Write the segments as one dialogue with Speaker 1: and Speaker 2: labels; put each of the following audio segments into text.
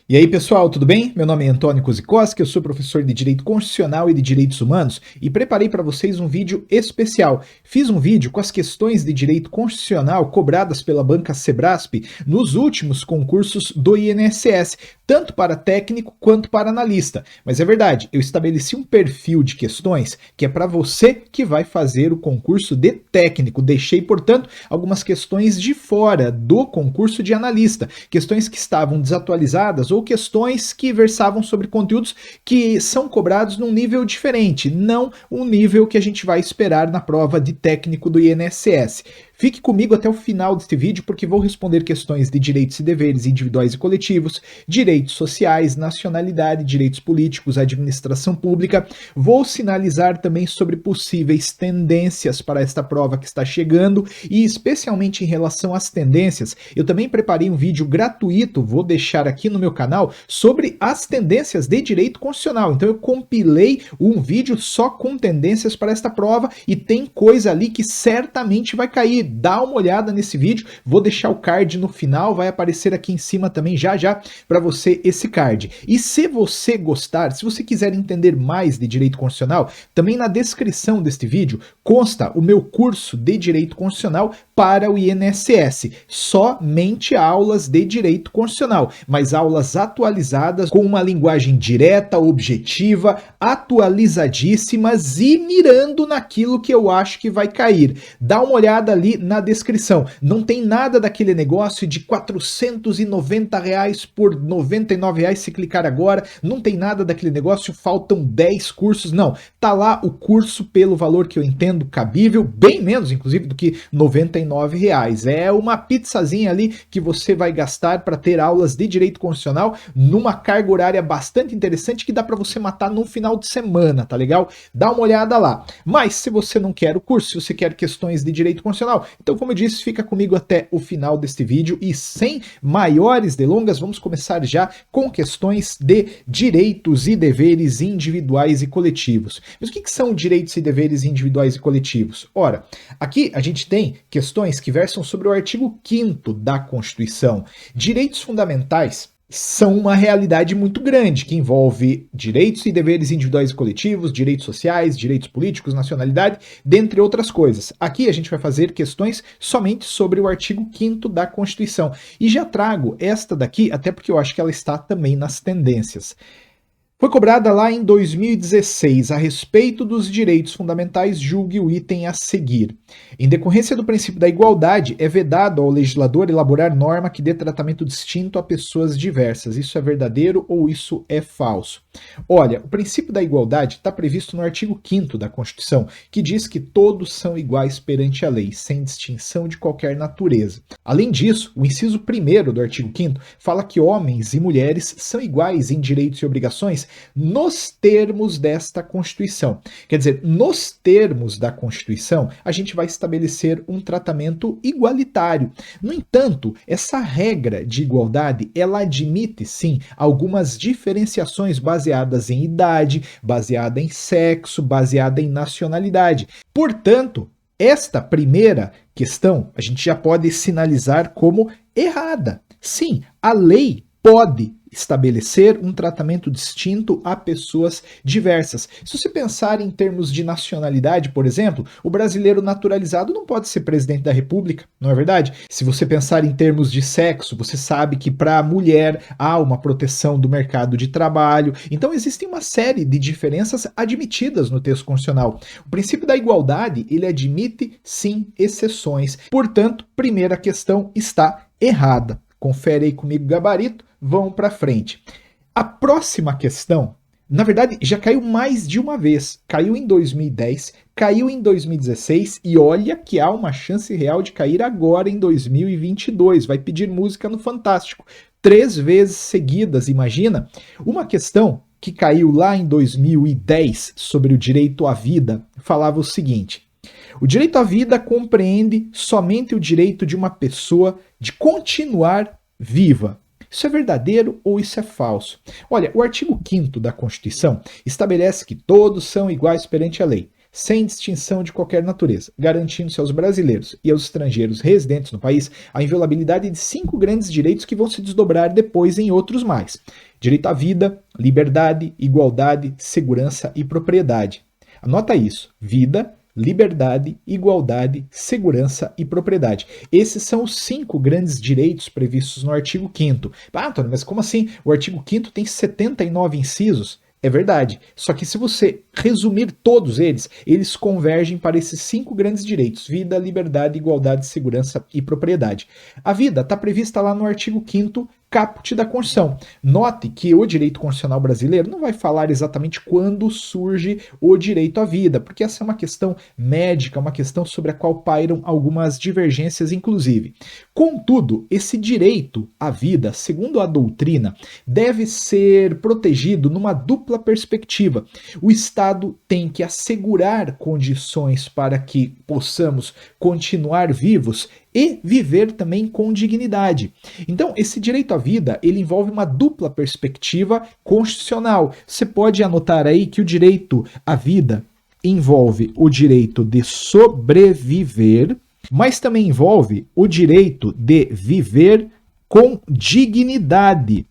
Speaker 1: E aí, pessoal, tudo bem? Meu nome é Antônio Kozikoski, eu sou professor de Direito Constitucional e de Direitos Humanos e preparei para vocês um vídeo especial. Fiz um vídeo com as questões de direito constitucional cobradas pela banca Sebrasp nos últimos concursos do INSS, tanto para técnico quanto para analista. Mas é verdade, eu estabeleci um perfil de questões que é para você que vai fazer o concurso de técnico. Deixei, portanto, algumas questões de fora do concurso de analista, questões que estavam desatualizadas ou questões que versavam sobre conteúdos que são cobrados num nível diferente, não um nível que a gente vai esperar na prova de técnico do INSS. Fique comigo até o final deste vídeo porque vou responder questões de direitos e deveres individuais e coletivos, direitos sociais, nacionalidade, direitos políticos, administração pública. Vou sinalizar também sobre possíveis tendências para esta prova que está chegando e especialmente em relação às tendências, eu também preparei um vídeo gratuito, vou deixar aqui no meu canal, sobre as tendências de direito constitucional. Então eu compilei um vídeo só com tendências para esta prova e tem coisa ali que certamente vai cair. Dá uma olhada nesse vídeo, vou deixar o card no final, vai aparecer aqui em cima também já para você esse card. E se você gostar, se você quiser entender mais de direito constitucional, também na descrição deste vídeo consta o meu curso de direito constitucional para o INSS, somente aulas de direito constitucional, mas aulas atualizadas com uma linguagem direta, objetiva, atualizadíssimas e mirando naquilo que eu acho que vai cair. Dá uma olhada ali na descrição. Não tem nada daquele negócio de R$490 por R$99 se clicar agora. Não tem nada daquele negócio, faltam 10 cursos. Não, tá lá o curso pelo valor que eu entendo cabível, bem menos inclusive do que R$99. É uma pizzazinha ali que você vai gastar para ter aulas de direito constitucional numa carga horária bastante interessante que dá para você matar num final de semana, tá legal? Dá uma olhada lá. Mas se você não quer o curso, se você quer questões de direito constitucional, então, como eu disse, fica comigo até o final deste vídeo e sem maiores delongas, vamos começar já com questões de direitos e deveres individuais e coletivos. Mas o que são direitos e deveres individuais e coletivos? Ora, aqui a gente tem questões que versam sobre o artigo 5º da Constituição. Direitos fundamentais são uma realidade muito grande, que envolve direitos e deveres individuais e coletivos, direitos sociais, direitos políticos, nacionalidade, dentre outras coisas. Aqui a gente vai fazer questões somente sobre o artigo 5º da Constituição. E já trago esta daqui, até porque eu acho que ela está também nas tendências. Foi cobrada lá em 2016 a respeito dos direitos fundamentais, julgue o item a seguir. Em decorrência do princípio da igualdade, é vedado ao legislador elaborar norma que dê tratamento distinto a pessoas diversas. Isso é verdadeiro ou isso é falso? Olha, o princípio da igualdade está previsto no artigo 5º da Constituição, que diz que todos são iguais perante a lei, sem distinção de qualquer natureza. Além disso, o inciso 1º do artigo 5º fala que homens e mulheres são iguais em direitos e obrigações nos termos desta Constituição. Quer dizer, nos termos da Constituição, a gente vai estabelecer um tratamento igualitário. No entanto, essa regra de igualdade, ela admite, sim, algumas diferenciações baseadas em idade, baseada em sexo, baseada em nacionalidade. Portanto, esta primeira questão a gente já pode sinalizar como errada. Sim, a lei pode estabelecer um tratamento distinto a pessoas diversas. Se você pensar em termos de nacionalidade, por exemplo, o brasileiro naturalizado não pode ser presidente da República, não é verdade? Se você pensar em termos de sexo, você sabe que para a mulher há uma proteção do mercado de trabalho. Então existem uma série de diferenças admitidas no texto constitucional. O princípio da igualdade, ele admite sim exceções. Portanto, primeira questão está errada. Confere aí comigo o gabarito, vão para frente. A próxima questão, na verdade, já caiu mais de uma vez. Caiu em 2010, caiu em 2016 e olha que há uma chance real de cair agora em 2022. Vai pedir música no Fantástico. 3 vezes seguidas, imagina? Uma questão que caiu lá em 2010 sobre o direito à vida falava o seguinte: o direito à vida compreende somente o direito de uma pessoa de continuar viva. Isso é verdadeiro ou isso é falso? Olha, o artigo 5º da Constituição estabelece que todos são iguais perante a lei, sem distinção de qualquer natureza, garantindo-se aos brasileiros e aos estrangeiros residentes no país a inviolabilidade de 5 grandes direitos que vão se desdobrar depois em outros mais: direito à vida, liberdade, igualdade, segurança e propriedade. Anota isso: vida, liberdade, igualdade, segurança e propriedade. Esses são os 5 grandes direitos previstos no artigo 5º. Ah, Antônio, mas como assim? O artigo 5º tem 79 incisos? É verdade. Só que se você resumir todos eles, eles convergem para esses 5 grandes direitos: vida, liberdade, igualdade, segurança e propriedade. A vida está prevista lá no artigo 5º, caput da Constituição. Note que o direito constitucional brasileiro não vai falar exatamente quando surge o direito à vida, porque essa é uma questão médica, uma questão sobre a qual pairam algumas divergências, inclusive. Contudo, esse direito à vida, segundo a doutrina, deve ser protegido numa dupla perspectiva. O Estado tem que assegurar condições para que possamos continuar vivos e viver também com dignidade. Então, esse direito à vida, ele envolve uma dupla perspectiva constitucional. Você pode anotar aí que o direito à vida envolve o direito de sobreviver, mas também envolve o direito de viver com dignidade.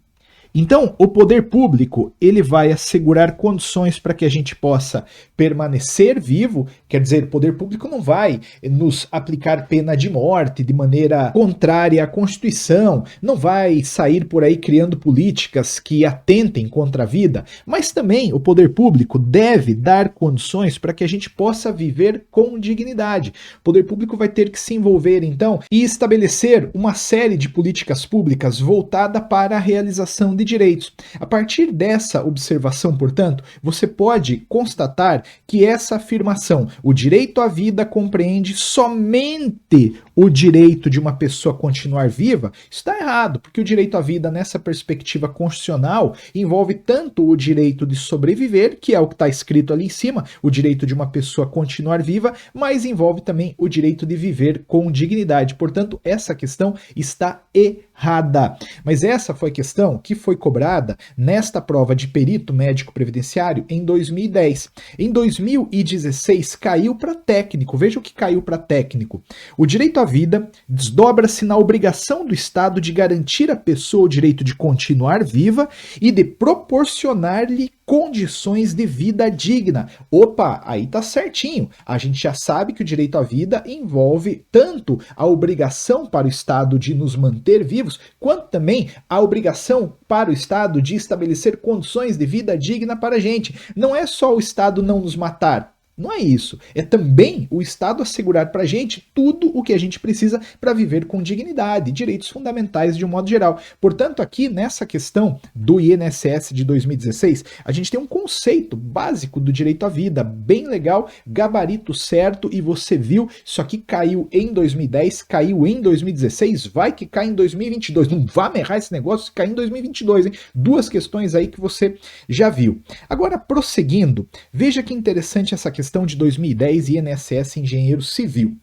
Speaker 1: Então, o poder público, ele vai assegurar condições para que a gente possa permanecer vivo, quer dizer, o poder público não vai nos aplicar pena de morte de maneira contrária à Constituição, não vai sair por aí criando políticas que atentem contra a vida, mas também o poder público deve dar condições para que a gente possa viver com dignidade. O poder público vai ter que se envolver, então, e estabelecer uma série de políticas públicas voltada para a realização de direitos. A partir dessa observação, portanto, você pode constatar que essa afirmação, o direito à vida compreende somente o direito de uma pessoa continuar viva, está errado, porque o direito à vida, nessa perspectiva constitucional, envolve tanto o direito de sobreviver, que é o que está escrito ali em cima, o direito de uma pessoa continuar viva, mas envolve também o direito de viver com dignidade. Portanto, essa questão está errada. Mas essa foi a questão que foi cobrada nesta prova de perito médico previdenciário em 2010. Em 2016 caiu para técnico. Veja o que caiu para técnico. O direito à vida desdobra-se na obrigação do Estado de garantir à pessoa o direito de continuar viva e de proporcionar-lhe condições de vida digna. Opa, aí tá certinho. A gente já sabe que o direito à vida envolve tanto a obrigação para o Estado de nos manter vivos, quanto também a obrigação para o Estado de estabelecer condições de vida digna para a gente. Não é só o Estado não nos matar. Não é isso. É também o Estado assegurar para a gente tudo o que a gente precisa para viver com dignidade, direitos fundamentais de um modo geral. Portanto, aqui nessa questão do INSS de 2016, a gente tem um conceito básico do direito à vida, bem legal, gabarito certo, e você viu, isso aqui caiu em 2010, caiu em 2016, vai que cai em 2022. Não vá errar esse negócio se cair em 2022, hein? 2 questões aí que você já viu. Agora, prosseguindo, veja que interessante essa questão de 2010 e INSS Engenheiro Civil.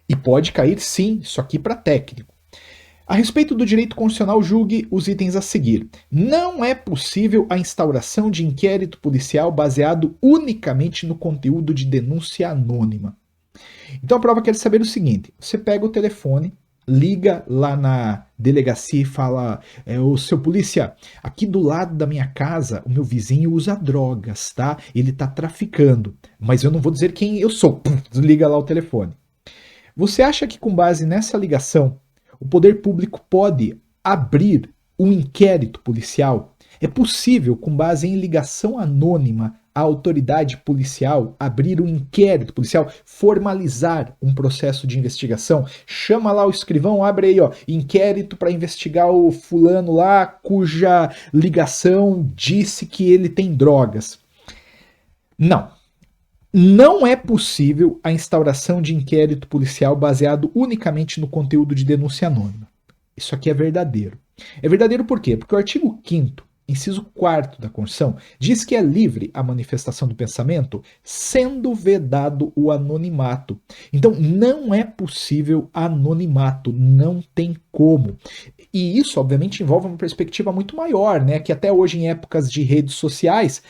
Speaker 1: E pode cair sim, isso aqui para técnico. A respeito do direito constitucional, julgue os itens a seguir. Não é possível a instauração de inquérito policial baseado unicamente no conteúdo de denúncia anônima. Então a prova quer saber o seguinte: você pega o telefone, liga lá na delegacia e fala: ô seu polícia, aqui do lado da minha casa o meu vizinho usa drogas, tá? Ele tá traficando, mas eu não vou dizer quem eu sou. Desliga lá o telefone. Você acha que com base nessa ligação o poder público pode abrir um inquérito policial? É possível, com base em ligação anônima, a autoridade policial abrir um inquérito policial, formalizar um processo de investigação? Chama lá o escrivão, abre aí, ó, inquérito para investigar o fulano lá cuja ligação disse que ele tem drogas. Não. Não é possível a instauração de inquérito policial baseado unicamente no conteúdo de denúncia anônima. Isso aqui é verdadeiro. É verdadeiro por quê? Porque o artigo 5º, inciso 4º da Constituição, diz que é livre a manifestação do pensamento, sendo vedado o anonimato. Então, não é possível anonimato, não tem como. E isso, obviamente, envolve uma perspectiva muito maior, né? Que até hoje, em épocas de redes sociais,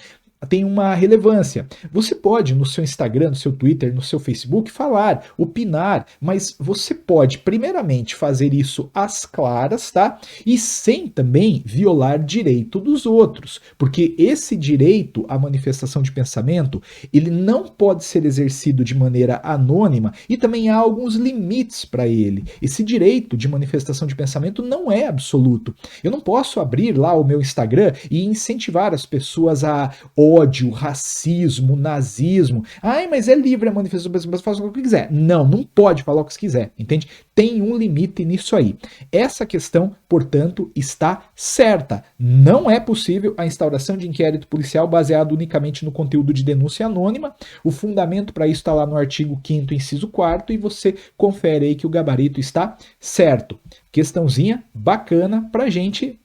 Speaker 1: tem uma relevância. Você pode no seu Instagram, no seu Twitter, no seu Facebook falar, opinar, mas você pode primeiramente fazer isso às claras, tá? E sem também violar direito dos outros, porque esse direito à manifestação de pensamento, ele não pode ser exercido de maneira anônima e também há alguns limites para ele. Esse direito de manifestação de pensamento não é absoluto. Eu não posso abrir lá o meu Instagram e incentivar as pessoas a ódio, racismo, nazismo. Ai, mas é livre a manifestação do pensamento, faz o que quiser. Não, não pode falar o que quiser, entende? Tem um limite nisso aí. Essa questão, portanto, está certa. Não é possível a instauração de inquérito policial baseado unicamente no conteúdo de denúncia anônima. O fundamento para isso está lá no artigo 5º, inciso 4º, e você confere aí que o gabarito está certo. Questãozinha bacana pra gente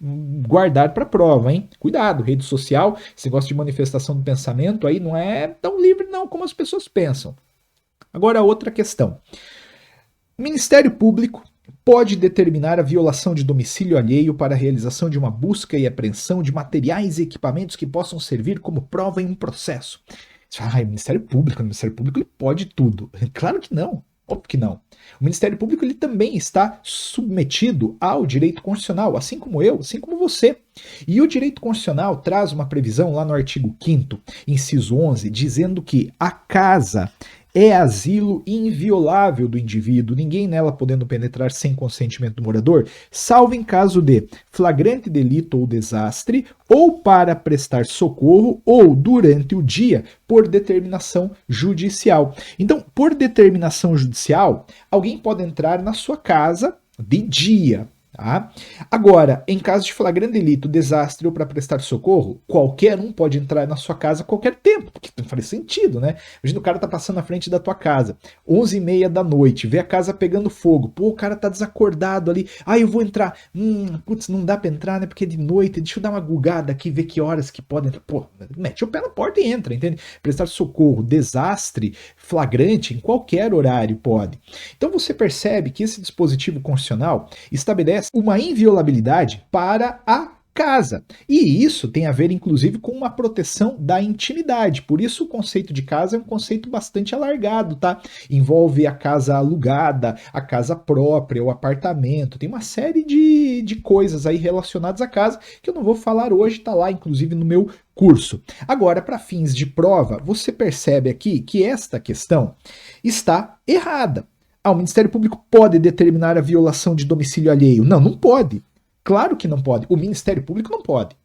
Speaker 1: guardar pra prova, hein? Cuidado, rede social, esse negócio de manifestação do pensamento aí não é tão livre não como as pessoas pensam. Agora, outra questão. O Ministério Público pode determinar a violação de domicílio alheio para a realização de uma busca e apreensão de materiais e equipamentos que possam servir como prova em um processo. O Ministério Público ele pode tudo. Claro que não. Óbvio que não. O Ministério Público ele também está submetido ao direito constitucional, assim como eu, assim como você. E o direito constitucional traz uma previsão lá no artigo 5º, inciso 11, dizendo que a casa é asilo inviolável do indivíduo, ninguém nela podendo penetrar sem consentimento do morador, salvo em caso de flagrante delito ou desastre, ou para prestar socorro, ou durante o dia, por determinação judicial. Então, por determinação judicial, alguém pode entrar na sua casa de dia. Tá? Agora, em caso de flagrante delito, desastre ou para prestar socorro, qualquer um pode entrar na sua casa a qualquer tempo, porque não faz sentido, né? Imagina o cara tá passando na frente da tua casa, 11h30 da noite, vê a casa pegando fogo, pô, o cara tá desacordado ali, eu vou entrar, putz, não dá pra entrar, né, porque é de noite, deixa eu dar uma gugada aqui, ver que horas que pode entrar, pô, mete o pé na porta e entra, entende? Prestar socorro, desastre, flagrante, em qualquer horário pode. Então você percebe que esse dispositivo constitucional estabelece uma inviolabilidade para a casa. E isso tem a ver, inclusive, com uma proteção da intimidade. Por isso o conceito de casa é um conceito bastante alargado, tá? Envolve a casa alugada, a casa própria, o apartamento. Tem uma série de coisas aí relacionadas à casa que eu não vou falar hoje, tá lá, inclusive, no meu curso. Agora, para fins de prova, você percebe aqui que esta questão está errada. O Ministério Público pode determinar a violação de domicílio alheio? Não, não pode. Claro que não pode. O Ministério Público não pode.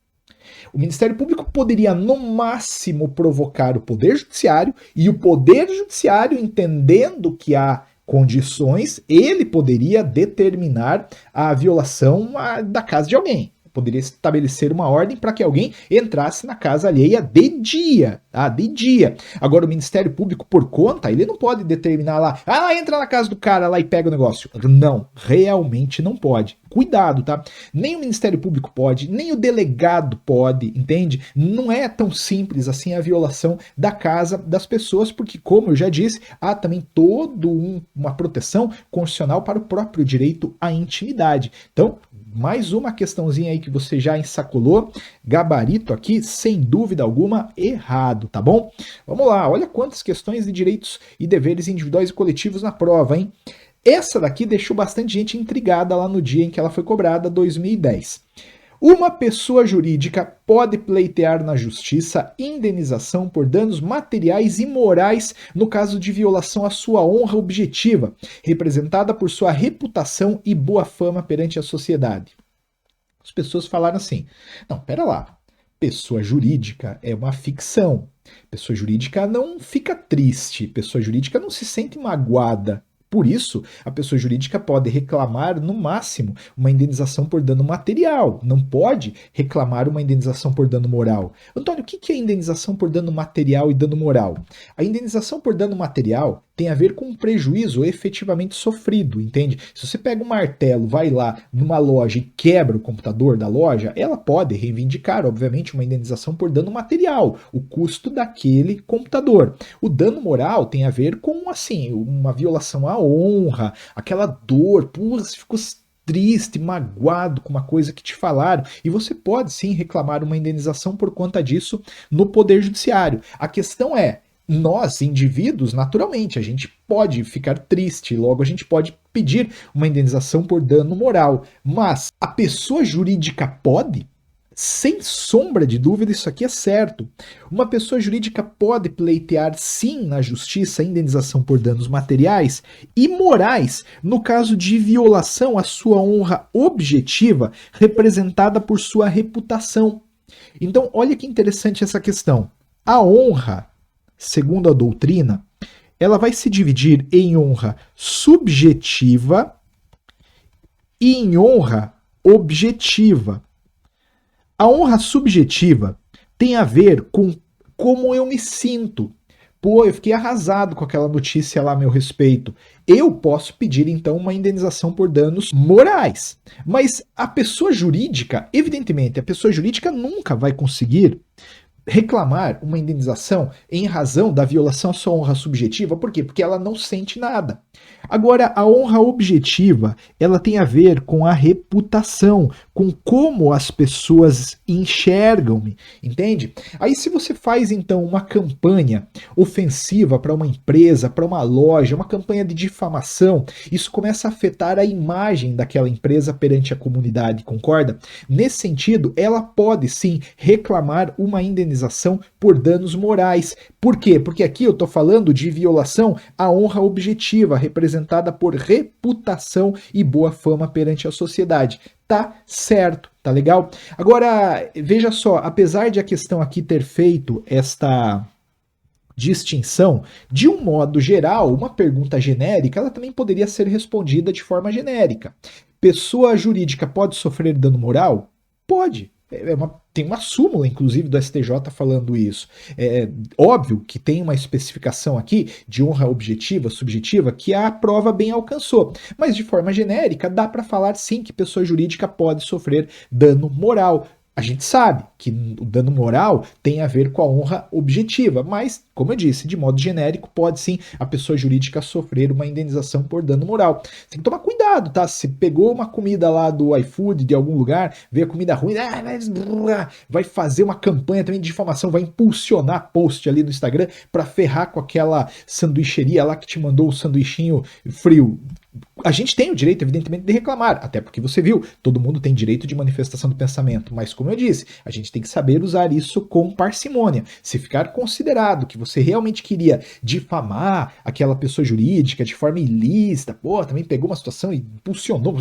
Speaker 1: O Ministério Público poderia, no máximo, provocar o Poder Judiciário, e o Poder Judiciário, entendendo que há condições, ele poderia determinar a violação da casa de alguém. Poderia estabelecer uma ordem para que alguém entrasse na casa alheia de dia, tá? De dia. Agora, o Ministério Público, por conta, ele não pode determinar lá, entra na casa do cara lá e pega o negócio. Não, realmente não pode. Cuidado, tá? Nem o Ministério Público pode, nem o delegado pode, entende? Não é tão simples assim a violação da casa das pessoas, porque, como eu já disse, há também toda uma proteção constitucional para o próprio direito à intimidade. Então, mais uma questãozinha aí que você já ensacolou, gabarito aqui, sem dúvida alguma, errado, tá bom? Vamos lá, olha quantas questões de direitos e deveres individuais e coletivos na prova, hein? Essa daqui deixou bastante gente intrigada lá no dia em que ela foi cobrada, 2010. Uma pessoa jurídica pode pleitear na justiça indenização por danos materiais e morais no caso de violação à sua honra objetiva, representada por sua reputação e boa fama perante a sociedade. As pessoas falaram assim, não, pera lá, pessoa jurídica é uma ficção, pessoa jurídica não fica triste, pessoa jurídica não se sente magoada. Por isso, a pessoa jurídica pode reclamar, no máximo, uma indenização por dano material. Não pode reclamar uma indenização por dano moral. Antônio, o que é indenização por dano material e dano moral? A indenização por dano material tem a ver com um prejuízo efetivamente sofrido, entende? Se você pega um martelo, vai lá numa loja e quebra o computador da loja, ela pode reivindicar, obviamente, uma indenização por dano material, o custo daquele computador. O dano moral tem a ver com, assim, uma violação à honra, aquela dor, ficou triste, magoado com uma coisa que te falaram, e você pode sim reclamar uma indenização por conta disso no Poder Judiciário. A questão é, nós, indivíduos, naturalmente, a gente pode ficar triste, logo a gente pode pedir uma indenização por dano moral, mas a pessoa jurídica pode? Sem sombra de dúvida, isso aqui é certo. Uma pessoa jurídica pode pleitear sim na justiça a indenização por danos materiais e morais no caso de violação à sua honra objetiva representada por sua reputação. Então, olha que interessante essa questão. A honra, segundo a doutrina, ela vai se dividir em honra subjetiva e em honra objetiva. A honra subjetiva tem a ver com como eu me sinto. Pô, eu fiquei arrasado com aquela notícia lá a meu respeito. Eu posso pedir, então, uma indenização por danos morais. Mas a pessoa jurídica, evidentemente, a pessoa jurídica nunca vai conseguir reclamar uma indenização em razão da violação à sua honra subjetiva. Por quê? Porque ela não sente nada. Agora, a honra objetiva, ela tem a ver com a reputação, com como as pessoas enxergam-me, entende? Aí se você faz então uma campanha ofensiva para uma empresa, para uma loja, uma campanha de difamação, isso começa a afetar a imagem daquela empresa perante a comunidade, concorda? Nesse sentido, ela pode sim reclamar uma indenização por danos morais. Por quê? Porque aqui eu estou falando de violação à honra objetiva, representada por reputação e boa fama perante a sociedade. Tá certo, tá legal? Agora, veja só, apesar de a questão aqui ter feito esta distinção, de um modo geral, uma pergunta genérica, ela também poderia ser respondida de forma genérica. Pessoa jurídica pode sofrer dano moral? Pode. Tem uma súmula, inclusive, do STJ falando isso. É óbvio que tem uma especificação aqui de honra objetiva, subjetiva, que a prova bem alcançou. Mas, de forma genérica, dá para falar sim que pessoa jurídica pode sofrer dano moral. A gente sabe que o dano moral tem a ver com a honra objetiva, mas, como eu disse, de modo genérico, pode sim a pessoa jurídica sofrer uma indenização por dano moral. Tem que tomar cuidado, tá? Se pegou uma comida lá do iFood, de algum lugar, vê a comida ruim, vai fazer uma campanha também de difamação, vai impulsionar post ali no Instagram para ferrar com aquela sanduicheria lá que te mandou o sanduichinho frio. A gente tem o direito, evidentemente, de reclamar, até porque você viu, todo mundo tem direito de manifestação do pensamento, mas como eu disse, a gente tem que saber usar isso com parcimônia. Se ficar considerado que você realmente queria difamar aquela pessoa jurídica de forma ilícita, pô, também pegou uma situação e impulsionou,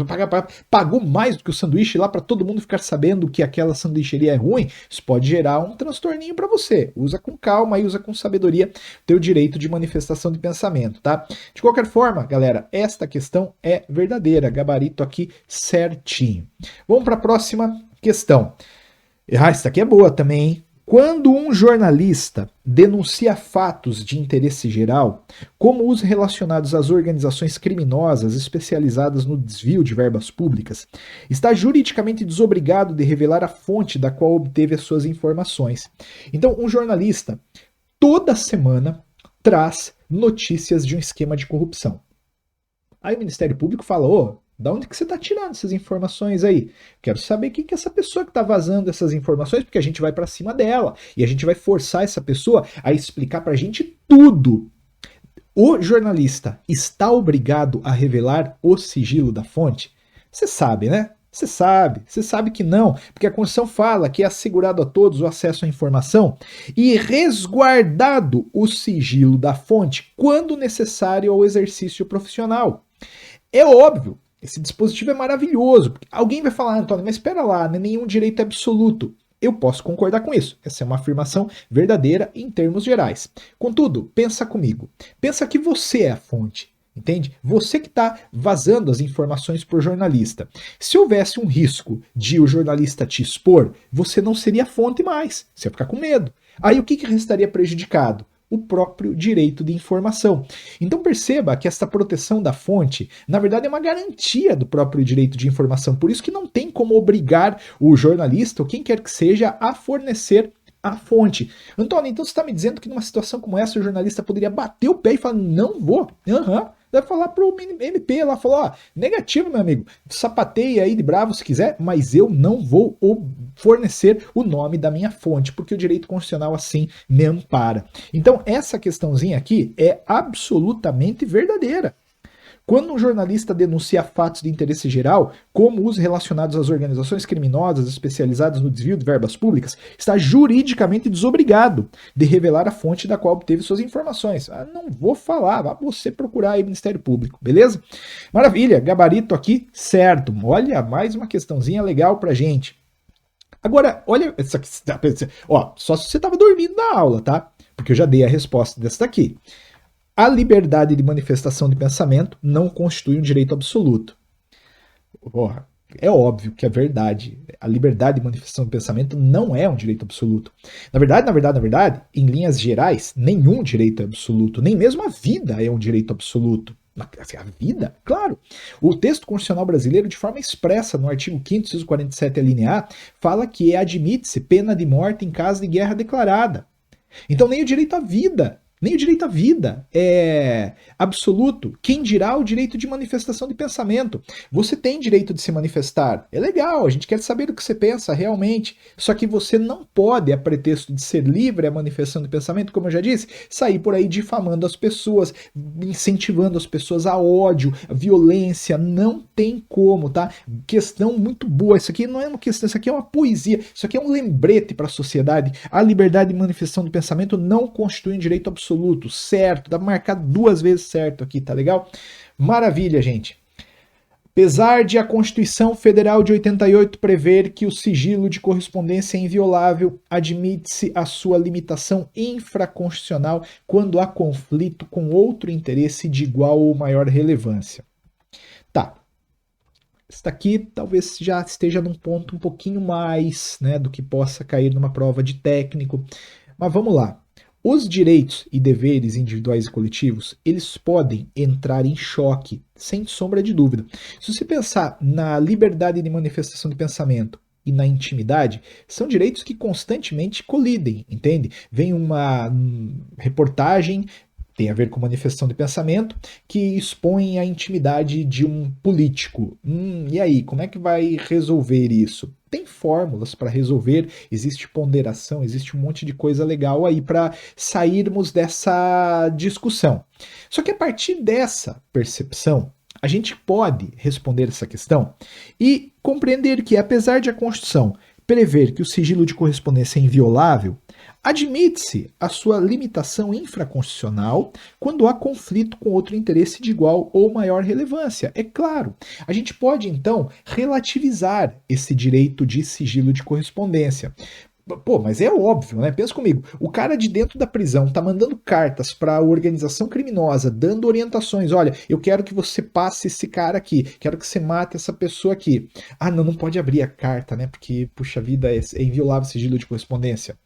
Speaker 1: pagou mais do que o sanduíche lá para todo mundo ficar sabendo que aquela sanduicheria é ruim, isso pode gerar um transtorninho para você. Usa com calma e usa com sabedoria teu direito de manifestação de pensamento, tá? De qualquer forma, galera, esta questão é verdadeira, gabarito aqui certinho. Vamos para a próxima questão. Essa aqui é boa também, hein? Quando um jornalista denuncia fatos de interesse geral, como os relacionados às organizações criminosas especializadas no desvio de verbas públicas, está juridicamente desobrigado de revelar a fonte da qual obteve as suas informações. Então, um jornalista, toda semana, traz notícias de um esquema de corrupção. Aí o Ministério Público fala, da onde que você está tirando essas informações aí? Quero saber quem que é essa pessoa que está vazando essas informações, porque a gente vai para cima dela e a gente vai forçar essa pessoa a explicar para a gente tudo. O jornalista está obrigado a revelar o sigilo da fonte? Você sabe, né? Você sabe que não, porque a Constituição fala que é assegurado a todos o acesso à informação e resguardado o sigilo da fonte quando necessário ao exercício profissional. É óbvio, esse dispositivo é maravilhoso. Alguém vai falar, Antônio, mas espera lá, não é nenhum direito absoluto. Eu posso concordar com isso. Essa é uma afirmação verdadeira em termos gerais. Contudo, pensa comigo. Pensa que você é a fonte. Entende? Você que está vazando as informações para o jornalista. Se houvesse um risco de o jornalista te expor, você não seria fonte mais. Você ia ficar com medo. Aí o que restaria prejudicado? O próprio direito de informação. Então perceba que esta proteção da fonte, na verdade, é uma garantia do próprio direito de informação. Por isso que não tem como obrigar o jornalista ou quem quer que seja a fornecer a fonte. Antônio, então você está me dizendo que numa situação como essa o jornalista poderia bater o pé e falar, não vou? Deve falar pro MP lá, falou, ó, negativo, meu amigo, sapateia aí de bravo se quiser, mas eu não vou fornecer o nome da minha fonte, porque o direito constitucional assim me ampara. Então, essa questãozinha aqui é absolutamente verdadeira. Quando um jornalista denuncia fatos de interesse geral, como os relacionados às organizações criminosas especializadas no desvio de verbas públicas, está juridicamente desobrigado de revelar a fonte da qual obteve suas informações. Ah, não vou falar, vá você procurar aí o Ministério Público, beleza? Maravilha, gabarito aqui certo. Olha, mais uma questãozinha legal pra gente. Agora, olha, essa aqui, ó, só se você estava dormindo na aula, tá? Porque eu já dei a resposta dessa daqui. A liberdade de manifestação de pensamento não constitui um direito absoluto. Porra, é óbvio que é verdade. A liberdade de manifestação de pensamento não é um direito absoluto. Na verdade, em linhas gerais, nenhum direito é absoluto. Nem mesmo a vida é um direito absoluto. A vida? Claro. O texto constitucional brasileiro, de forma expressa, no artigo 5º, inciso 47, a linha A, fala que admite-se pena de morte em caso de guerra declarada. Então nem o direito à vida, nem o direito à vida é absoluto. Quem dirá o direito de manifestação de pensamento? Você tem direito de se manifestar. É legal, a gente quer saber o que você pensa realmente. Só que você não pode, a pretexto de ser livre a manifestação de pensamento, como eu já disse, sair por aí difamando as pessoas, incentivando as pessoas a ódio, a violência. Não tem como, tá? Questão muito boa. Isso aqui não é uma questão, isso aqui é uma poesia. Isso aqui é um lembrete para a sociedade. A liberdade de manifestação de pensamento não constitui um direito absoluto. Certo, dá pra marcar 2 vezes certo aqui, tá legal? Maravilha, gente. Apesar de a Constituição Federal de 88 prever que o sigilo de correspondência é inviolável, admite-se a sua limitação infraconstitucional quando há conflito com outro interesse de igual ou maior relevância. Tá. Isso daqui talvez já esteja num ponto um pouquinho mais, né, do que possa cair numa prova de técnico. Mas vamos lá. Os direitos e deveres individuais e coletivos, eles podem entrar em choque, sem sombra de dúvida. Se você pensar na liberdade de manifestação de pensamento e na intimidade, são direitos que constantemente colidem, entende? Vem uma reportagem, tem a ver com manifestação de pensamento, que expõe a intimidade de um político. E aí, como é que vai resolver isso? Tem fórmulas para resolver, existe ponderação, existe um monte de coisa legal aí para sairmos dessa discussão. Só que a partir dessa percepção, a gente pode responder essa questão e compreender que, apesar de a Constituição prever que o sigilo de correspondência é inviolável, admite-se a sua limitação infraconstitucional quando há conflito com outro interesse de igual ou maior relevância. É claro, a gente pode então relativizar esse direito de sigilo de correspondência. Pô, mas é óbvio, né? Pensa comigo. O cara de dentro da prisão tá mandando cartas para a organização criminosa, dando orientações. Olha, eu quero que você passe esse cara aqui, quero que você mate essa pessoa aqui. Ah, não, não pode abrir a carta, né? Porque, puxa vida, é inviolável o sigilo de correspondência.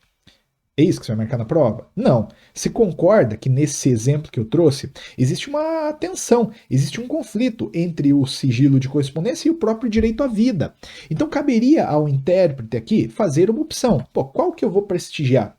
Speaker 1: É isso que você vai marcar na prova? Não. Você concorda que nesse exemplo que eu trouxe, existe uma tensão, existe um conflito entre o sigilo de correspondência e o próprio direito à vida. Então caberia ao intérprete aqui fazer uma opção. Pô, qual que eu vou prestigiar?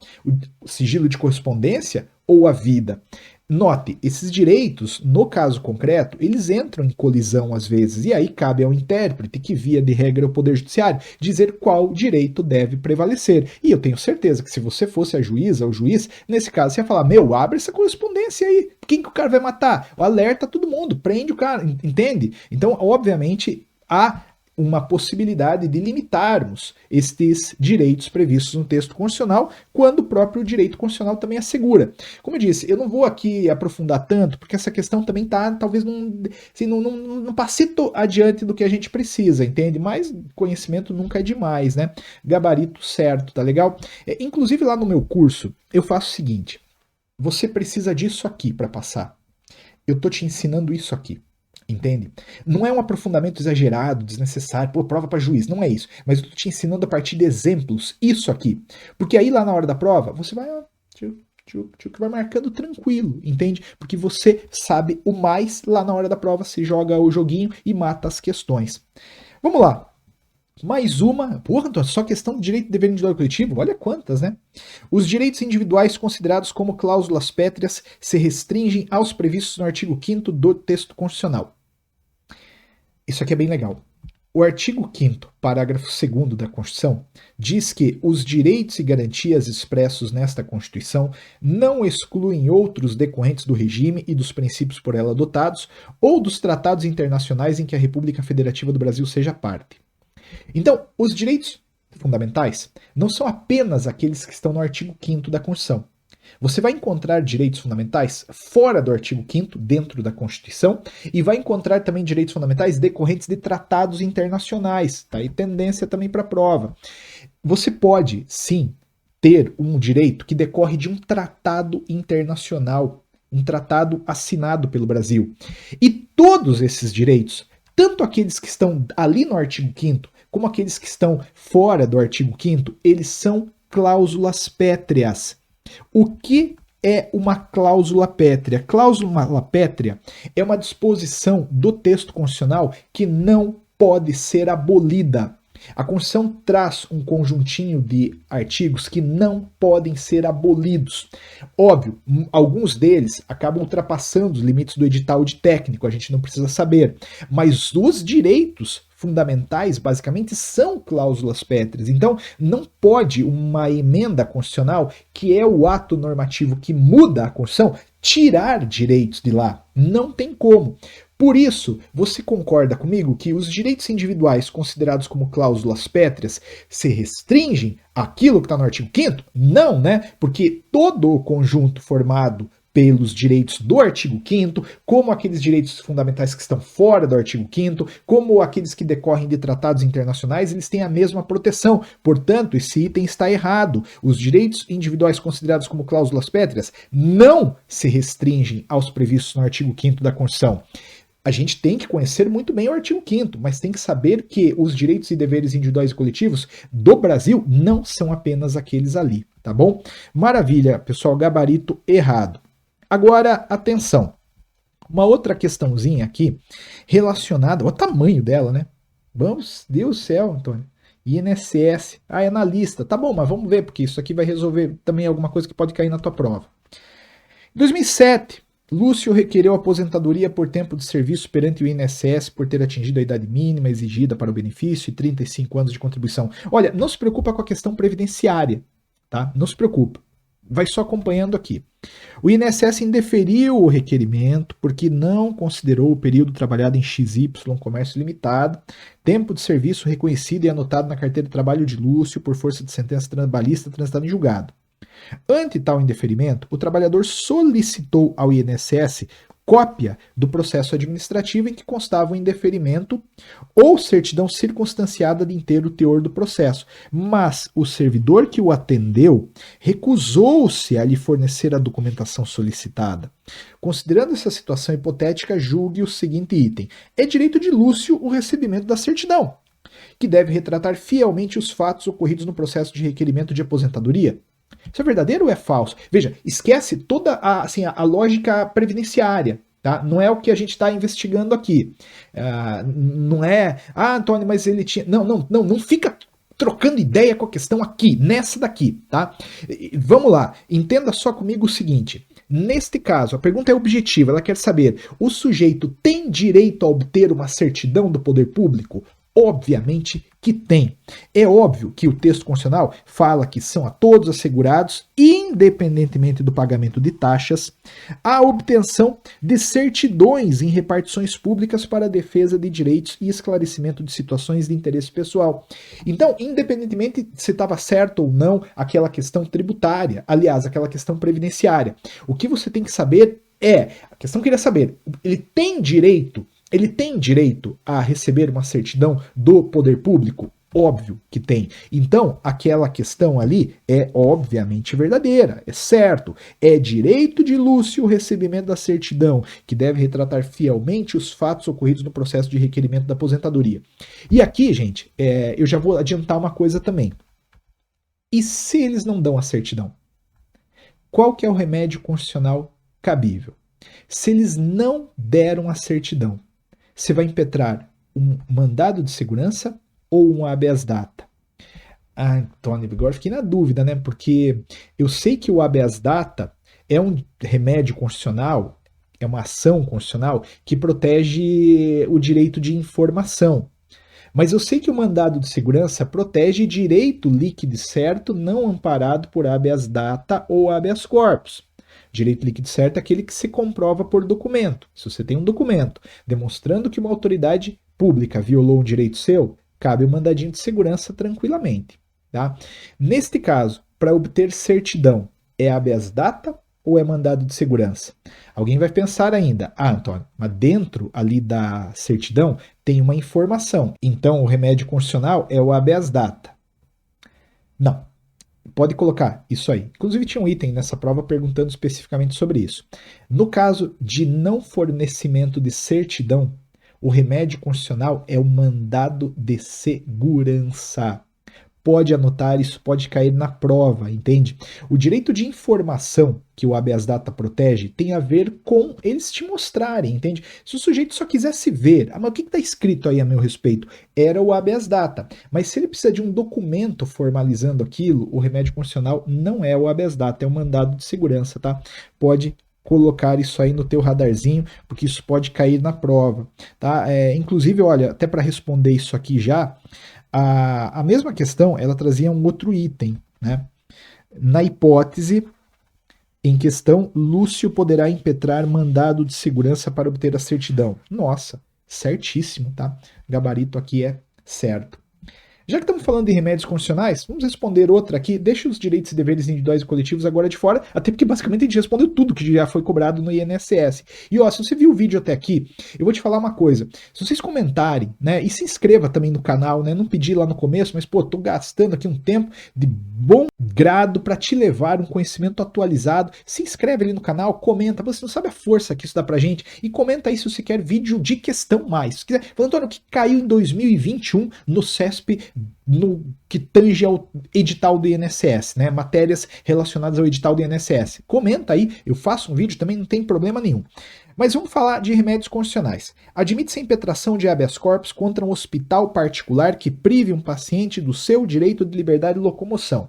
Speaker 1: O sigilo de correspondência ou a vida? Note, esses direitos, no caso concreto, eles entram em colisão às vezes, e aí cabe ao intérprete, que via de regra é o Poder Judiciário, dizer qual direito deve prevalecer. E eu tenho certeza que se você fosse a juíza ou juiz, nesse caso você ia falar, meu, abre essa correspondência aí, quem que o cara vai matar? Alerta todo mundo, prende o cara, entende? Então, obviamente, há uma possibilidade de limitarmos estes direitos previstos no texto constitucional, quando o próprio direito constitucional também assegura. Como eu disse, eu não vou aqui aprofundar tanto, porque essa questão também está talvez num passito adiante do que a gente precisa, entende? Mas conhecimento nunca é demais, né? Gabarito certo, tá legal? Inclusive lá no meu curso, eu faço o seguinte, você precisa disso aqui para passar. Eu tô te ensinando isso aqui. Entende? Não é um aprofundamento exagerado, desnecessário, pô, prova para juiz, não é isso. Mas eu tô te ensinando a partir de exemplos, isso aqui. Porque aí lá na hora da prova, você vai, que vai marcando tranquilo, entende? Porque você sabe o mais lá na hora da prova, se joga o joguinho e mata as questões. Vamos lá. Mais uma, porra, Antônio, só questão de direito de dever individual e coletivo? Olha quantas, né? Os direitos individuais considerados como cláusulas pétreas se restringem aos previstos no artigo 5º do texto constitucional. Isso aqui é bem legal. O artigo 5º, parágrafo 2º da Constituição, diz que os direitos e garantias expressos nesta Constituição não excluem outros decorrentes do regime e dos princípios por ela adotados ou dos tratados internacionais em que a República Federativa do Brasil seja parte. Então, os direitos fundamentais não são apenas aqueles que estão no artigo 5º da Constituição. Você vai encontrar direitos fundamentais fora do artigo 5º, dentro da Constituição, e vai encontrar também direitos fundamentais decorrentes de tratados internacionais, tá? E tendência também para a prova. Você pode, sim, ter um direito que decorre de um tratado internacional, um tratado assinado pelo Brasil. E todos esses direitos, tanto aqueles que estão ali no artigo 5º, como aqueles que estão fora do artigo 5º, eles são cláusulas pétreas. O que é uma cláusula pétrea? Cláusula pétrea é uma disposição do texto constitucional que não pode ser abolida. A Constituição traz um conjuntinho de artigos que não podem ser abolidos. Óbvio, alguns deles acabam ultrapassando os limites do edital de técnico, a gente não precisa saber. Mas os direitos fundamentais, basicamente, são cláusulas pétreas. Então, não pode uma emenda constitucional, que é o ato normativo que muda a Constituição, tirar direitos de lá. Não tem como. Por isso, você concorda comigo que os direitos individuais considerados como cláusulas pétreas se restringem àquilo que está no artigo 5º? Não, né? Porque todo o conjunto formado pelos direitos do artigo 5º, como aqueles direitos fundamentais que estão fora do artigo 5º, como aqueles que decorrem de tratados internacionais, eles têm a mesma proteção. Portanto, esse item está errado. Os direitos individuais considerados como cláusulas pétreas não se restringem aos previstos no artigo 5º da Constituição. A gente tem que conhecer muito bem o artigo 5º, mas tem que saber que os direitos e deveres individuais e coletivos do Brasil não são apenas aqueles ali, tá bom? Maravilha, pessoal, gabarito errado. Agora, atenção. Uma outra questãozinha aqui relacionada ao tamanho dela, né? Vamos, Deus do céu, Antônio. INSS. Ah, é na lista. Tá bom, mas vamos ver, porque isso aqui vai resolver também alguma coisa que pode cair na tua prova. Em 2007, Lúcio requereu aposentadoria por tempo de serviço perante o INSS por ter atingido a idade mínima exigida para o benefício e 35 anos de contribuição. Olha, não se preocupa com a questão previdenciária, tá? Não se preocupa. Vai só acompanhando aqui. O INSS indeferiu o requerimento porque não considerou o período trabalhado em XY comércio limitado, tempo de serviço reconhecido e anotado na carteira de trabalho de Lúcio por força de sentença trabalhista transitada em julgado. Ante tal indeferimento, o trabalhador solicitou ao INSS cópia do processo administrativo em que constava o indeferimento ou certidão circunstanciada de inteiro teor do processo, mas o servidor que o atendeu recusou-se a lhe fornecer a documentação solicitada. Considerando essa situação hipotética, julgue o seguinte item: é direito de Lúcio o recebimento da certidão, que deve retratar fielmente os fatos ocorridos no processo de requerimento de aposentadoria. Isso é verdadeiro ou é falso? Veja, esquece toda a lógica previdenciária, tá? Não é o que a gente está investigando aqui. Não é, Antônio, mas ele tinha... Não fica trocando ideia com a questão aqui, nessa daqui, tá? Vamos lá, entenda só comigo o seguinte. Neste caso, a pergunta é objetiva, ela quer saber, o sujeito tem direito a obter uma certidão do poder público? Obviamente que tem. É óbvio que o texto constitucional fala que são a todos assegurados, independentemente do pagamento de taxas, a obtenção de certidões em repartições públicas para a defesa de direitos e esclarecimento de situações de interesse pessoal. Então, independentemente se estava certo ou não aquela questão tributária, aliás, aquela questão previdenciária, o que você tem que saber a questão que eu queria saber, ele tem direito a receber uma certidão do poder público? Óbvio que tem. Então, aquela questão ali é obviamente verdadeira, é certo. É direito de Lúcio o recebimento da certidão, que deve retratar fielmente os fatos ocorridos no processo de requerimento da aposentadoria. E aqui, gente, eu já vou adiantar uma coisa também. E se eles não dão a certidão? Qual que é o remédio constitucional cabível? Se eles não deram a certidão, você vai impetrar um mandado de segurança ou um habeas data? Ah, Antônio, agora fiquei na dúvida, né? Porque eu sei que o habeas data é um remédio constitucional, é uma ação constitucional que protege o direito de informação. Mas eu sei que o mandado de segurança protege direito líquido e certo não amparado por habeas data ou habeas corpus. Direito líquido e certo é aquele que se comprova por documento. Se você tem um documento demonstrando que uma autoridade pública violou um direito seu, cabe o mandadinho de segurança tranquilamente. Tá? Neste caso, para obter certidão, é habeas data ou é mandado de segurança? Alguém vai pensar ainda, Antônio, mas dentro ali da certidão tem uma informação, então o remédio constitucional é o habeas data. Não, pode colocar isso aí. Inclusive tinha um item nessa prova perguntando especificamente sobre isso. No caso de não fornecimento de certidão, o remédio constitucional é o mandado de segurança. Pode anotar, isso pode cair na prova, entende? O direito de informação que o habeas data protege tem a ver com eles te mostrarem, entende? Se o sujeito só quisesse ver, mas o que está escrito aí a meu respeito? Era o habeas data. Mas se ele precisa de um documento formalizando aquilo, o remédio constitucional não é o habeas data, é o mandado de segurança, tá? Pode colocar isso aí no teu radarzinho, porque isso pode cair na prova, tá? Inclusive, olha, até para responder isso aqui já, a mesma questão, ela trazia um outro item, né? Na hipótese em questão, Lúcio poderá impetrar mandado de segurança para obter a certidão. Nossa, certíssimo, tá? Gabarito aqui é certo. Já que estamos falando de remédios constitucionais, vamos responder outra aqui. Deixa os direitos e deveres individuais e coletivos agora de fora, até porque basicamente a gente respondeu tudo que já foi cobrado no INSS. E ó, se você viu o vídeo até aqui, eu vou te falar uma coisa. Se vocês comentarem, né, e se inscreva também no canal, né, não pedi lá no começo, mas pô, tô gastando aqui um tempo de bom grado para te levar um conhecimento atualizado. Se inscreve ali no canal, comenta, você não sabe a força que isso dá pra gente, e comenta aí se você quer vídeo de questão mais. Se quiser, falando, Antônio, o que caiu em 2021 no CESP no que tange ao edital do INSS, né? Matérias relacionadas ao edital do INSS. Comenta aí, eu faço um vídeo também, não tem problema nenhum. Mas vamos falar de remédios constitucionais. Admite-se a impetração de habeas corpus contra um hospital particular que prive um paciente do seu direito de liberdade de locomoção.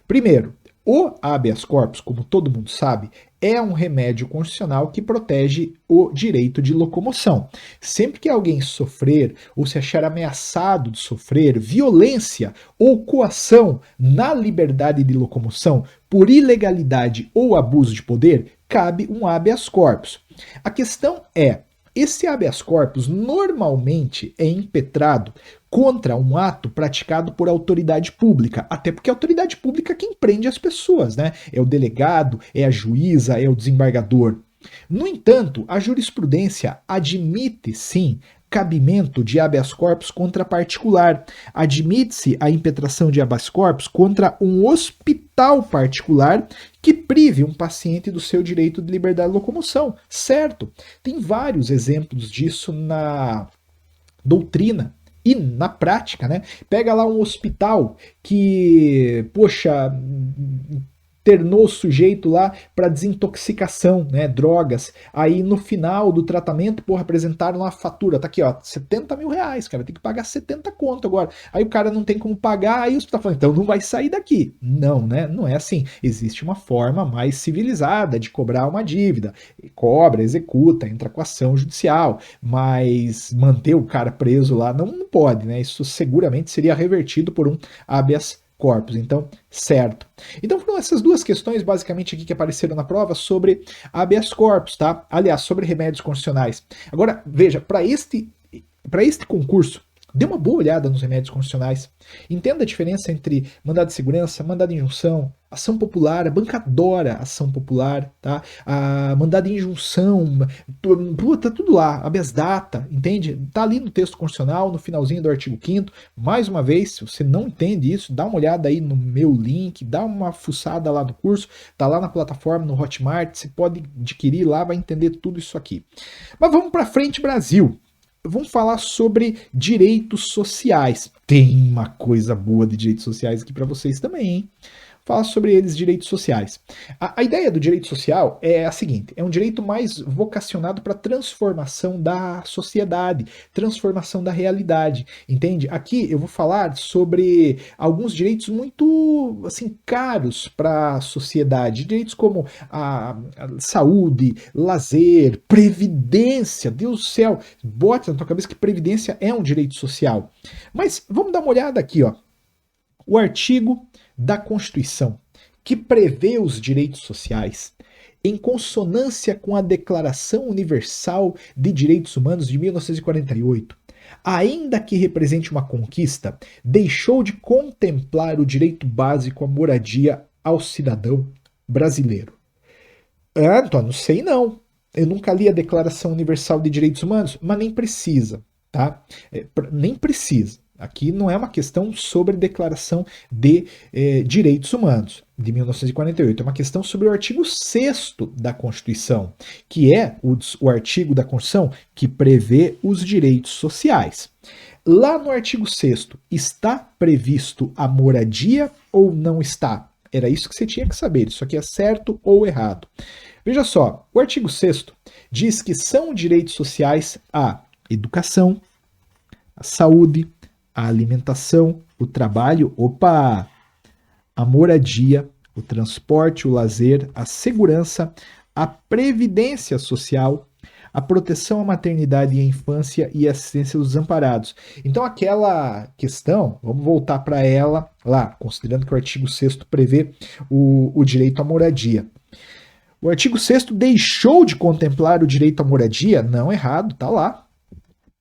Speaker 1: Primeiro, o habeas corpus, como todo mundo sabe, é um remédio constitucional que protege o direito de locomoção. Sempre que alguém sofrer ou se achar ameaçado de sofrer violência ou coação na liberdade de locomoção por ilegalidade ou abuso de poder, cabe um habeas corpus. A questão é, esse habeas corpus normalmente é impetrado contra um ato praticado por autoridade pública, até porque a autoridade pública é quem prende as pessoas, né? É o delegado, é a juíza, é o desembargador. No entanto, a jurisprudência admite, sim, cabimento de habeas corpus contra particular. Admite-se a impetração de habeas corpus contra um hospital particular que prive um paciente do seu direito de liberdade de locomoção. Certo? Tem vários exemplos disso na doutrina e na prática, né? Pega lá um hospital que, poxa, internou o sujeito lá para desintoxicação, né, drogas. Aí no final do tratamento, porra, apresentaram uma fatura, tá aqui, ó, 70 mil reais, cara, tem que pagar 70 conto agora. Aí o cara não tem como pagar, aí o hospital fala, então não vai sair daqui. Não, né, não é assim. Existe uma forma mais civilizada de cobrar uma dívida. Cobra, executa, entra com ação judicial, mas manter o cara preso lá não pode, né, isso seguramente seria revertido por um habeas corpus, então, certo. Então foram essas duas questões, basicamente, aqui que apareceram na prova sobre habeas corpus, tá? Aliás, sobre remédios constitucionais. Agora, veja, para este concurso, dê uma boa olhada nos remédios constitucionais. Entenda a diferença entre mandado de segurança, mandado de injunção, ação popular, a banca adora ação popular, tá? A mandado de injunção, tá tudo lá, habeas data, entende? Tá ali no texto constitucional, no finalzinho do artigo 5º. Mais uma vez, se você não entende isso, dá uma olhada aí no meu link, dá uma fuçada lá no curso, tá lá na plataforma, no Hotmart, você pode adquirir lá, vai entender tudo isso aqui. Mas vamos para frente, Brasil. Vamos falar sobre direitos sociais. Tem uma coisa boa de direitos sociais aqui para vocês também, hein? Fala sobre eles, direitos sociais. A ideia do direito social é a seguinte: é um direito mais vocacionado para transformação da sociedade, transformação da realidade, entende? Aqui eu vou falar sobre alguns direitos muito assim caros para a sociedade, direitos como a saúde, lazer, previdência. Deus do céu, bote na tua cabeça que previdência é um direito social. Mas vamos dar uma olhada aqui, ó. O artigo da Constituição, que prevê os direitos sociais, em consonância com a Declaração Universal de Direitos Humanos de 1948, ainda que represente uma conquista, deixou de contemplar o direito básico à moradia ao cidadão brasileiro. Ah, Antônio, sei não. Eu nunca li a Declaração Universal de Direitos Humanos, mas nem precisa, tá? Nem precisa. Aqui não é uma questão sobre declaração de direitos humanos de 1948, é uma questão sobre o artigo 6º da Constituição, que é o artigo da Constituição que prevê os direitos sociais. Lá no artigo 6º, está previsto a moradia ou não está? Era isso que você tinha que saber, isso aqui é certo ou errado. Veja só, o artigo 6º diz que são direitos sociais a educação, a saúde, a alimentação, o trabalho, a moradia, o transporte, o lazer, a segurança, a previdência social, a proteção à maternidade e à infância e a assistência dos desamparados. Então aquela questão, vamos voltar para ela lá, considerando que o artigo 6º prevê o direito à moradia. O artigo 6º deixou de contemplar o direito à moradia? Não, errado, tá lá.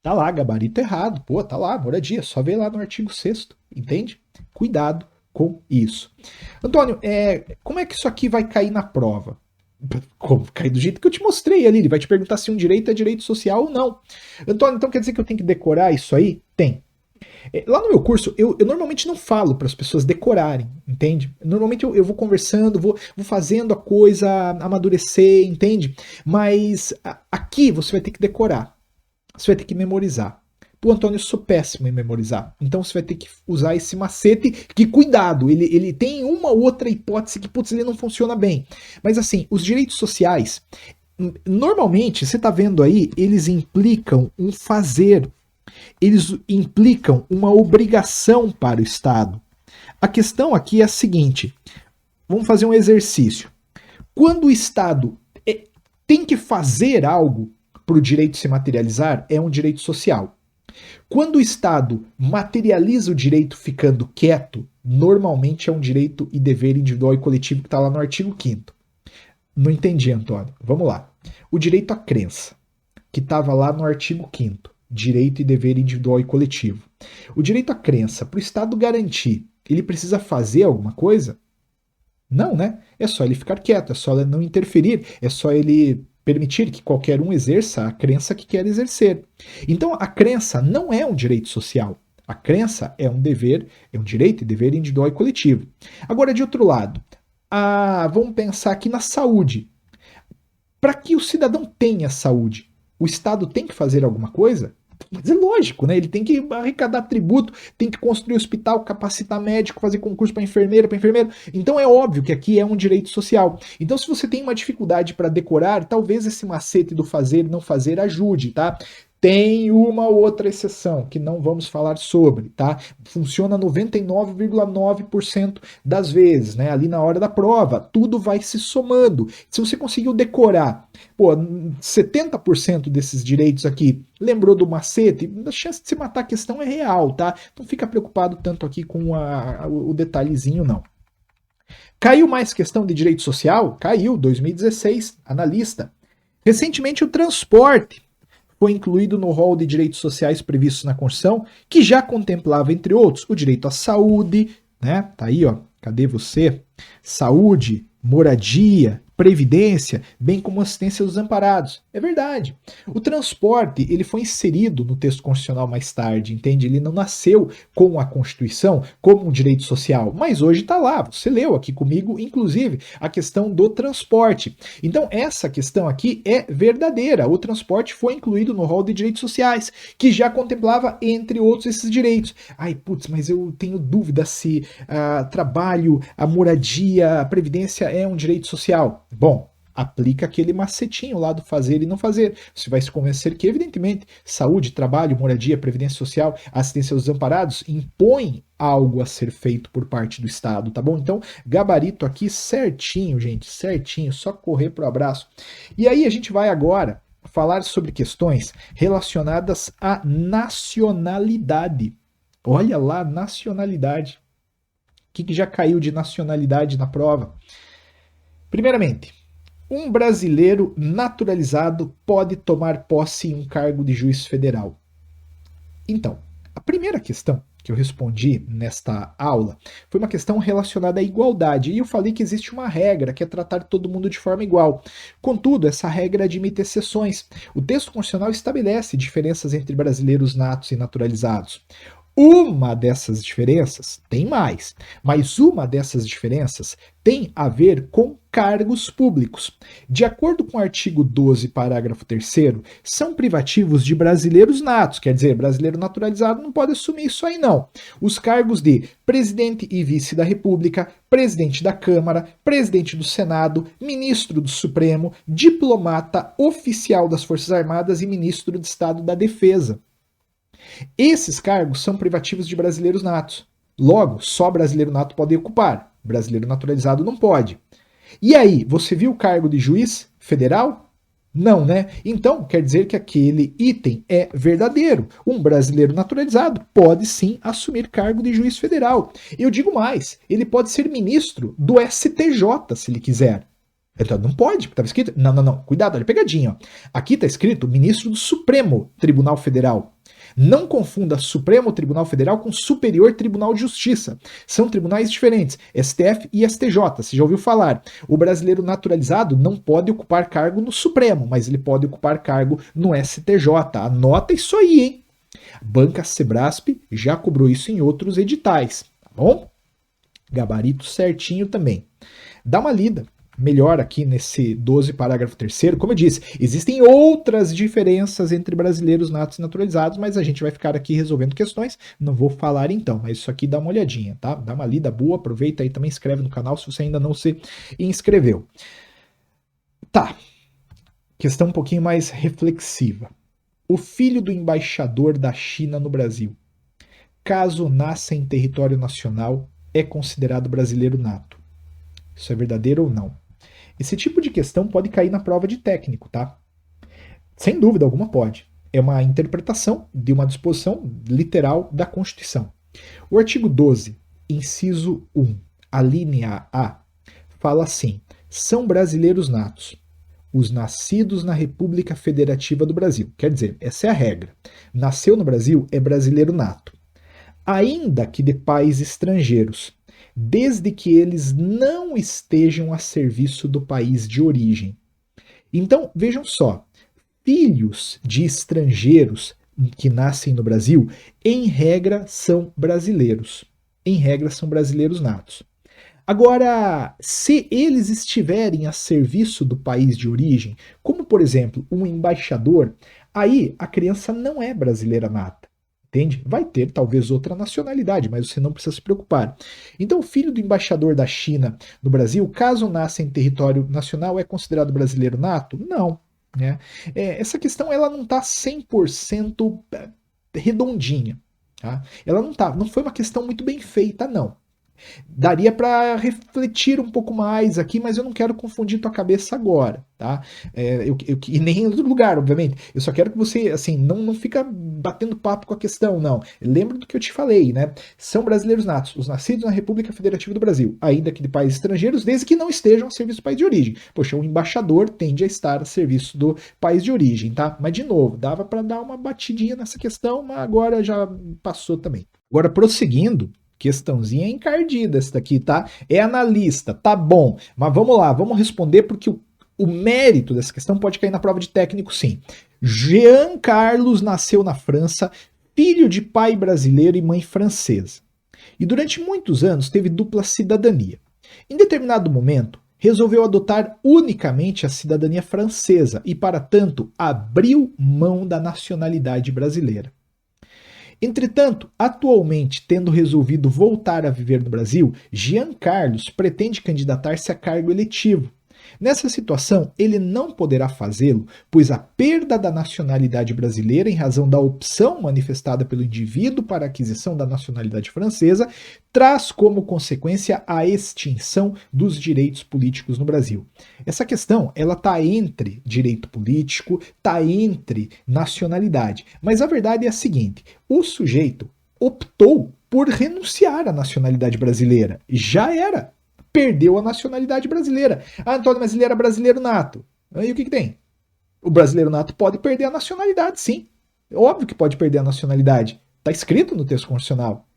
Speaker 1: Tá lá, gabarito errado. Pô, tá lá, moradia. Só vê lá no artigo 6º, entende? Cuidado com isso. Antônio, como é que isso aqui vai cair na prova? Como? Cair do jeito que eu te mostrei ali. Ele vai te perguntar se um direito é direito social ou não. Antônio, então quer dizer que eu tenho que decorar isso aí? Tem. Lá no meu curso, eu normalmente não falo para as pessoas decorarem, entende? Normalmente eu vou conversando, vou fazendo a coisa amadurecer, entende? Mas aqui você vai ter que decorar. Você vai ter que memorizar. Pô, Antônio, eu sou péssimo em memorizar. Então você vai ter que usar esse macete, que cuidado, ele tem uma outra hipótese que, putz, ele não funciona bem. Mas assim, os direitos sociais, normalmente, você está vendo aí, eles implicam um fazer. Eles implicam uma obrigação para o Estado. A questão aqui é a seguinte, vamos fazer um exercício. Quando o Estado tem que fazer algo para o direito se materializar, é um direito social. Quando o Estado materializa o direito ficando quieto, normalmente é um direito e dever individual e coletivo que está lá no artigo 5º. Não entendi, Antônio. Vamos lá. O direito à crença, que estava lá no artigo 5º, direito e dever individual e coletivo. O direito à crença, para o Estado garantir, ele precisa fazer alguma coisa? Não, né? É só ele ficar quieto, é só ele não interferir, é só ele permitir que qualquer um exerça a crença que quer exercer. Então, a crença não é um direito social. A crença é um dever, é um direito e dever individual e coletivo. Agora, de outro lado, vamos pensar aqui na saúde. Para que o cidadão tenha saúde, o Estado tem que fazer alguma coisa? Mas é lógico, né? Ele tem que arrecadar tributo, tem que construir hospital, capacitar médico, fazer concurso para enfermeira, para enfermeiro. Então é óbvio que aqui é um direito social. Então, se você tem uma dificuldade para decorar, talvez esse macete do fazer e não fazer ajude, tá? Tem uma outra exceção que não vamos falar sobre, tá? Funciona 99,9% das vezes, né? Ali na hora da prova, tudo vai se somando. Se você conseguiu decorar, 70% desses direitos aqui, lembrou do macete, a chance de se matar a questão é real, tá? Não fica preocupado tanto aqui com o detalhezinho, não. Caiu mais questão de direito social? Caiu, 2016, analista. Recentemente o transporte foi incluído no rol de direitos sociais previstos na Constituição, que já contemplava, entre outros, o direito à saúde, né? Tá aí, ó. Cadê você? saúde, moradia, previdência, bem como assistência aos desamparados. É verdade. O transporte, ele foi inserido no texto constitucional mais tarde, entende? Ele não nasceu com a Constituição como um direito social, mas hoje está lá. Você leu aqui comigo, inclusive, a questão do transporte. Então, essa questão aqui é verdadeira. O transporte foi incluído no rol de direitos sociais, que já contemplava, entre outros, esses direitos. Ai, putz, mas eu tenho dúvida se trabalho, a moradia, a previdência é um direito social. Bom, aplica aquele macetinho lá do fazer e não fazer. Você vai se convencer que, evidentemente, saúde, trabalho, moradia, previdência social, assistência aos desamparados impõem algo a ser feito por parte do Estado, tá bom? Então, gabarito aqui certinho, gente, certinho, só correr pro abraço. E aí a gente vai agora falar sobre questões relacionadas à nacionalidade. Olha lá, nacionalidade. O que já caiu de nacionalidade na prova? Primeiramente, um brasileiro naturalizado pode tomar posse em um cargo de juiz federal. Então, a primeira questão que eu respondi nesta aula foi uma questão relacionada à igualdade, e eu falei que existe uma regra que é tratar todo mundo de forma igual. Contudo, essa regra admite exceções. O texto constitucional estabelece diferenças entre brasileiros natos e naturalizados. Uma dessas diferenças, tem mais, mas uma dessas diferenças tem a ver com cargos públicos. De acordo com o artigo 12, parágrafo 3º, são privativos de brasileiros natos, quer dizer, brasileiro naturalizado não pode assumir isso aí não. Os cargos de presidente e vice da República, presidente da Câmara, presidente do Senado, ministro do Supremo, diplomata, oficial das Forças Armadas e ministro de Estado da Defesa. Esses cargos são privativos de brasileiros natos. Logo, só brasileiro nato pode ocupar. Brasileiro naturalizado não pode. E aí, você viu o cargo de juiz federal? Não, né? Então, quer dizer que aquele item é verdadeiro. Um brasileiro naturalizado pode sim assumir cargo de juiz federal. Eu digo mais, ele pode ser ministro do STJ, se ele quiser. Então, não pode, estava escrito... Não. Cuidado, olha a pegadinha. Ó. Aqui está escrito ministro do Supremo Tribunal Federal. Não confunda Supremo Tribunal Federal com Superior Tribunal de Justiça. São tribunais diferentes, STF e STJ. Você já ouviu falar. O brasileiro naturalizado não pode ocupar cargo no Supremo, mas ele pode ocupar cargo no STJ. Anota isso aí, hein? A Banca Sebrasp já cobrou isso em outros editais, tá bom? Gabarito certinho também. Dá uma lida melhor aqui nesse 12, parágrafo 3º. Como eu disse, existem outras diferenças entre brasileiros natos e naturalizados, mas a gente vai ficar aqui resolvendo questões, não vou falar então, mas isso aqui dá uma olhadinha, tá? Dá uma lida boa, aproveita aí também, inscreve no canal se você ainda não se inscreveu. Tá, questão um pouquinho mais reflexiva. O filho do embaixador da China no Brasil, caso nasça em território nacional, é considerado brasileiro nato. Isso é verdadeiro ou não? Esse tipo de questão pode cair na prova de técnico, tá? Sem dúvida alguma pode. É uma interpretação de uma disposição literal da Constituição. O artigo 12, inciso 1, a linha A, fala assim: são brasileiros natos os nascidos na República Federativa do Brasil. Quer dizer, essa é a regra. Nasceu no Brasil é brasileiro nato. Ainda que de pais estrangeiros, desde que eles não estejam a serviço do país de origem. Então, vejam só, filhos de estrangeiros que nascem no Brasil, em regra, são brasileiros. Em regra, são brasileiros natos. Agora, se eles estiverem a serviço do país de origem, como, por exemplo, um embaixador, aí a criança não é brasileira nata. Entende? Vai ter talvez outra nacionalidade, mas você não precisa se preocupar. Então, o filho do embaixador da China no Brasil, caso nasça em território nacional, é considerado brasileiro nato? Não. Né? Essa questão ela não está 100% redondinha. Tá? Ela não foi uma questão muito bem feita, não. Daria para refletir um pouco mais aqui, mas eu não quero confundir tua cabeça agora, tá? E nem em outro lugar, obviamente. Eu só quero que você, assim, não fica batendo papo com a questão, não. Lembra do que eu te falei, né? São brasileiros natos, os nascidos na República Federativa do Brasil, ainda que de países estrangeiros, desde que não estejam a serviço do país de origem. Poxa, o embaixador tende a estar a serviço do país de origem, tá? Mas, de novo, dava para dar uma batidinha nessa questão, mas agora já passou também. Agora, prosseguindo, Questãozinha encardida essa daqui, tá? É analista, tá bom. Mas vamos lá, vamos responder porque o mérito dessa questão pode cair na prova de técnico, sim. Jean Carlos nasceu na França, filho de pai brasileiro e mãe francesa. E durante muitos anos teve dupla cidadania. Em determinado momento, resolveu adotar unicamente a cidadania francesa e, para tanto, abriu mão da nacionalidade brasileira. Entretanto, atualmente, tendo resolvido voltar a viver no Brasil, Jean Carlos pretende candidatar-se a cargo eletivo. Nessa situação, ele não poderá fazê-lo, pois a perda da nacionalidade brasileira em razão da opção manifestada pelo indivíduo para a aquisição da nacionalidade francesa traz como consequência a extinção dos direitos políticos no Brasil. Essa questão, ela está entre direito político, está entre nacionalidade, mas a verdade é a seguinte: o sujeito optou por renunciar à nacionalidade brasileira. Já era. Perdeu a nacionalidade brasileira. Ah, Antônio, mas ele era brasileiro nato. Aí o que tem? O brasileiro nato pode perder a nacionalidade, sim. Óbvio que pode perder a nacionalidade. Está escrito no texto constitucional.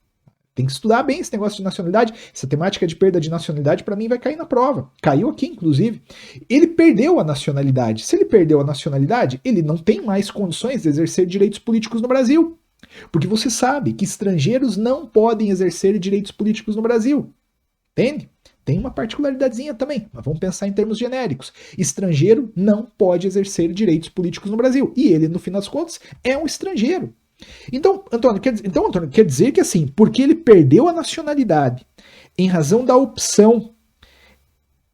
Speaker 1: Tem que estudar bem esse negócio de nacionalidade. Essa temática de perda de nacionalidade, para mim, vai cair na prova. Caiu aqui, inclusive. Ele perdeu a nacionalidade. Se ele perdeu a nacionalidade, ele não tem mais condições de exercer direitos políticos no Brasil. Porque você sabe que estrangeiros não podem exercer direitos políticos no Brasil. Entende? Tem uma particularidadezinha também, mas vamos pensar em termos genéricos. Estrangeiro não pode exercer direitos políticos no Brasil. E ele, no fim das contas, é um estrangeiro. Então, Antônio, quer dizer que assim, porque ele perdeu a nacionalidade em razão da opção,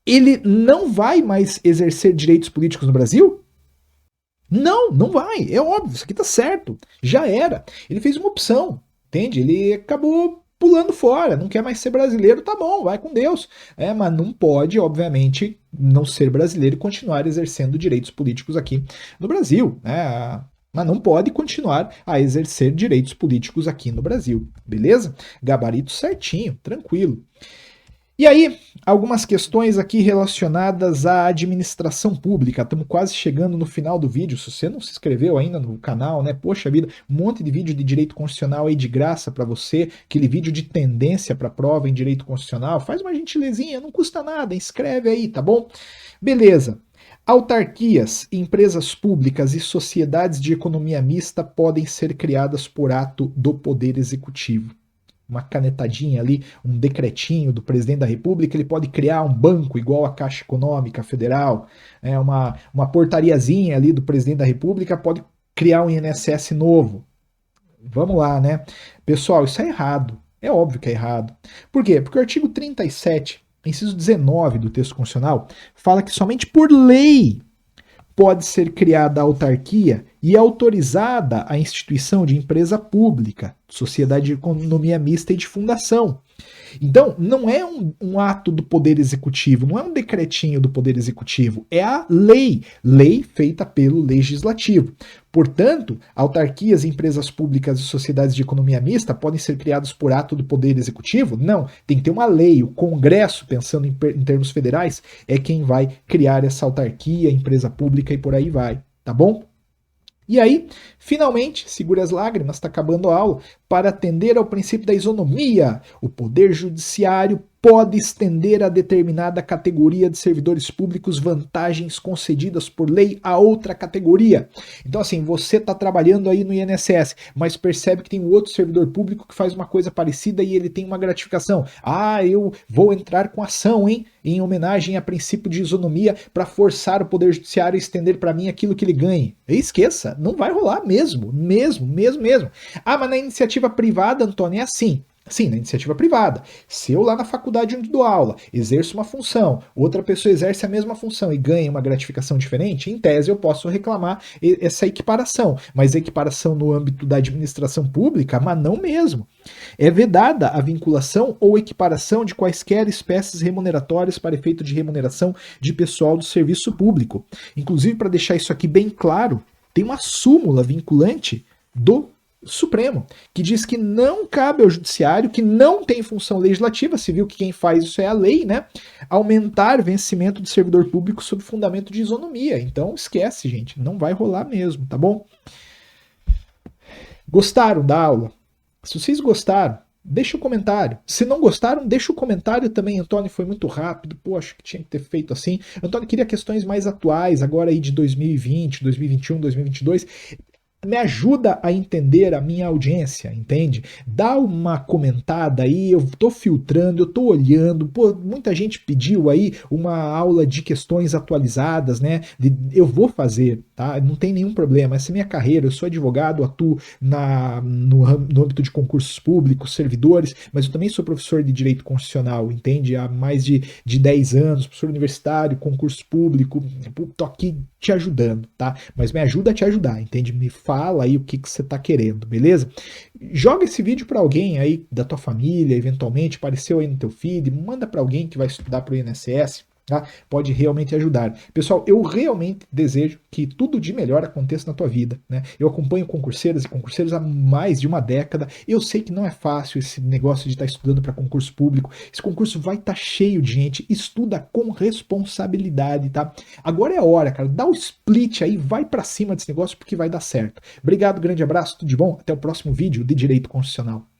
Speaker 1: ele não vai mais exercer direitos políticos no Brasil? Não, não vai. É óbvio, isso aqui tá certo. Já era. Ele fez uma opção, entende? Ele acabou pulando fora, não quer mais ser brasileiro, tá bom, vai com Deus. Mas não pode, obviamente, não ser brasileiro e continuar exercendo direitos políticos aqui no Brasil. Mas não pode continuar a exercer direitos políticos aqui no Brasil, beleza? Gabarito certinho, tranquilo. E aí, algumas questões aqui relacionadas à administração pública. Estamos quase chegando no final do vídeo. Se você não se inscreveu ainda no canal, né? Poxa vida, um monte de vídeo de direito constitucional aí de graça para você. Aquele vídeo de tendência para prova em direito constitucional. Faz uma gentilezinha, não custa nada. Inscreve aí, tá bom? Beleza. Autarquias, empresas públicas e sociedades de economia mista podem ser criadas por ato do Poder Executivo. Uma canetadinha ali, um decretinho do presidente da República, ele pode criar um banco igual a Caixa Econômica Federal, uma portariazinha ali do presidente da República pode criar um INSS novo. Vamos lá, né? Pessoal, isso é errado. É óbvio que é errado. Por quê? Porque o artigo 37, inciso 19 do texto constitucional, fala que somente por lei pode ser criada a autarquia e autorizada a instituição de empresa pública, sociedade de economia mista e de fundação. Então, não é um ato do Poder Executivo, não é um decretinho do Poder Executivo, é a lei feita pelo Legislativo. Portanto, autarquias, empresas públicas e sociedades de economia mista podem ser criadas por ato do Poder Executivo? Não, tem que ter uma lei, o Congresso, pensando em termos federais, é quem vai criar essa autarquia, empresa pública e por aí vai, tá bom? E aí, finalmente, segure as lágrimas, está acabando a aula, para atender ao princípio da isonomia, o Poder Judiciário pode estender a determinada categoria de servidores públicos vantagens concedidas por lei a outra categoria. Então, assim, você está trabalhando aí no INSS, mas percebe que tem um outro servidor público que faz uma coisa parecida e ele tem uma gratificação. Eu vou entrar com ação, hein? Em homenagem a princípio de isonomia para forçar o Poder Judiciário a estender para mim aquilo que ele ganhe. Esqueça, não vai rolar mesmo. Mas na iniciativa privada, Antônio, é assim. Sim, na iniciativa privada. Se eu lá na faculdade onde dou aula exerço uma função, outra pessoa exerce a mesma função e ganha uma gratificação diferente, em tese eu posso reclamar essa equiparação. Mas equiparação no âmbito da administração pública, mas não mesmo. É vedada a vinculação ou equiparação de quaisquer espécies remuneratórias para efeito de remuneração de pessoal do serviço público. Inclusive, para deixar isso aqui bem claro, tem uma súmula vinculante do Supremo, que diz que não cabe ao judiciário, que não tem função legislativa, se viu que quem faz isso é a lei, né? Aumentar vencimento de servidor público sob fundamento de isonomia. Então esquece, gente, não vai rolar mesmo, tá bom? Gostaram da aula? Se vocês gostaram, Deixa o comentário. Se não gostaram, deixa o comentário também. Antônio, foi muito rápido. Pô, acho que tinha que ter feito assim. Antônio queria questões mais atuais, agora aí de 2020, 2021, 2022. Me ajuda a entender a minha audiência, entende? Dá uma comentada aí, eu tô filtrando, eu tô olhando, pô, muita gente pediu aí uma aula de questões atualizadas, né? Eu vou fazer, tá? Não tem nenhum problema, essa é minha carreira, eu sou advogado, atuo no âmbito de concursos públicos, servidores, mas eu também sou professor de direito constitucional, entende? Há mais de 10 anos, professor universitário, concurso público, tô aqui te ajudando, tá? Mas me ajuda a te ajudar, entende? Me fala aí o que você tá querendo, beleza? Joga esse vídeo para alguém aí da tua família, eventualmente, apareceu aí no teu feed, manda para alguém que vai estudar para o INSS, tá? Pode realmente ajudar. Pessoal, eu realmente desejo que tudo de melhor aconteça na tua vida, né? Eu acompanho concurseiras e concurseiros há mais de uma década. Eu sei que não é fácil esse negócio de estar estudando para concurso público. Esse concurso vai estar cheio de gente. Estuda com responsabilidade, tá? Agora é a hora, cara. Dá o split aí, vai para cima desse negócio porque vai dar certo. Obrigado, grande abraço, tudo de bom. Até o próximo vídeo de Direito Constitucional.